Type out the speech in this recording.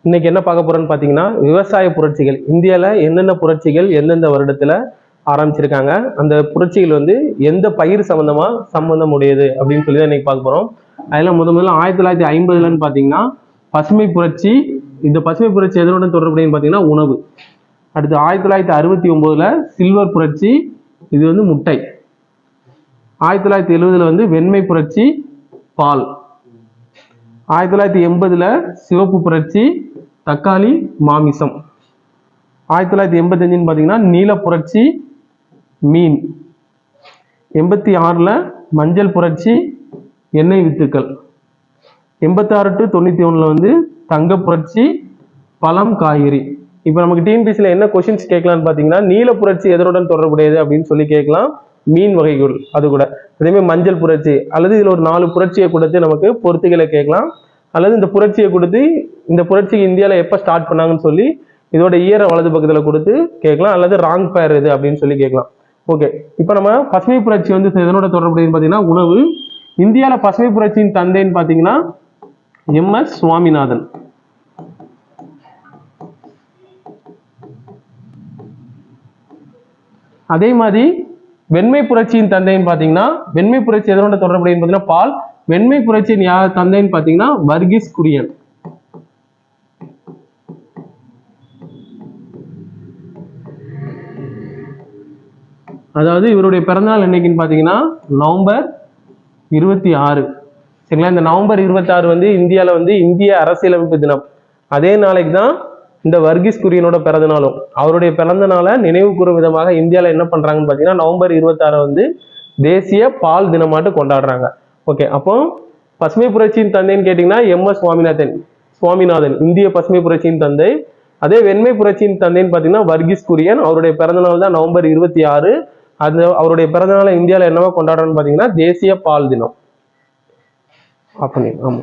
இன்னைக்கு என்ன பார்க்க போறோம்னு பார்த்தீங்கன்னா, விவசாய புரட்சிகள். இந்தியாவில் என்னென்ன புரட்சிகள் எந்தெந்த வருடத்தில் ஆரம்பிச்சிருக்காங்க, அந்த புரட்சிகள் வந்து எந்த பயிர் சம்பந்தம் உடையது அப்படின்னு சொல்லி தான் இன்னைக்கு பார்க்க போறோம். அதில் முதல்ல 1950லன்னு பார்த்தீங்கன்னா பசுமை புரட்சி. இந்த பசுமை புரட்சி எதனுடன் தொடர்புடையன்னு பார்த்தீங்கன்னா உணவு. அடுத்து 1969ல் சில்வர் புரட்சி, இது வந்து முட்டை. 1970ல் வந்து வெண்மை புரட்சி, பால். 1980ல் சிவப்பு புரட்சி, தக்காளி, மாமிசம். 1985 பார்த்தீங்கன்னா நீல புரட்சி, மீன். 86ல் மஞ்சள் புரட்சி, எண்ணெய் வித்துக்கள். 86 to 91ல் வந்து தங்க புரட்சி, பழம், காய்கறி. இப்போ நமக்கு டிஎன்பிசியில் என்ன கொஸ்டின்ஸ் கேட்கலான்னு பார்த்தீங்கன்னா, நீல புரட்சி எதனுடன் தொடர்புடையது அப்படின்னு சொல்லி கேட்கலாம், மீன் வகைகள் அது கூட. அதேமாதிரி மஞ்சள் புரட்சி, அல்லது இதில் ஒரு 4 புரட்சியை கொடுத்து நமக்கு பொறுத்துகளை கேட்கலாம், அல்லது இந்த புரட்சியை கொடுத்து இந்த புரட்சி இந்தியாவில் எப்போ ஸ்டார்ட் பண்ணாங்கன்னு சொல்லி இதோட இயரை வலது பக்கத்தில் கொடுத்து கேட்கலாம், அல்லது ராங் பேர் இது அப்படின்னு சொல்லி கேட்கலாம். ஓகே, இப்போ நம்ம பசுமை புரட்சி வந்து எதனோட தொடர்புடையதுன்னு பார்த்தீங்கன்னா உணவு. இந்தியாவில் பசுமை புரட்சியின் தந்தைன்னு பார்த்தீங்கன்னா MS சுவாமிநாதன். அதே மாதிரி வெண்மை புரட்சியின் தந்தைன்னு பார்த்தீங்கன்னா, வெண்மை புரட்சி எதனோட தொடர்புடையதுன்னு பார்த்தீங்கன்னா பால். வெண்மை புரட்சியின் தந்தைன்னு பார்த்தீங்கன்னா வர்கீஸ் குரியன். அதாவது இவருடைய பிறந்தநாள் என்னைக்குன்னு பார்த்தீங்கன்னா நவம்பர் 26. சரிங்களா? இந்த நவம்பர் 26 வந்து இந்தியாவில் வந்து இந்திய அரசியலமைப்பு தினம். அதே நாளைக்கு தான் இந்த வர்கீஸ் குரியனோட பிறந்த நாளும். அவருடைய பிறந்த நாளை நினைவு கூறும் விதமாக இந்தியாவில் என்ன பண்றாங்கன்னு பார்த்தீங்கன்னா நவம்பர் 26 வந்து தேசிய பால் தினமாட்டு கொண்டாடுறாங்க. ஓகே, அப்போ பசுமை புரட்சியின் தந்தைன்னு கேட்டீங்கன்னா MS சுவாமிநாதன் இந்திய பசுமை புரட்சியின் தந்தை. அதே வெண்மை புரட்சியின் தந்தைன்னு பார்த்தீங்கன்னா வர்கீஸ் குரியன். அவருடைய பிறந்த நாள் தான் நவம்பர் 26. அந்த அவருடைய பிறந்த நாளை இந்தியாவில் என்னவா கொண்டாடுறோம்னு பார்த்தீங்கன்னா தேசிய பால் தினம். ஆமா.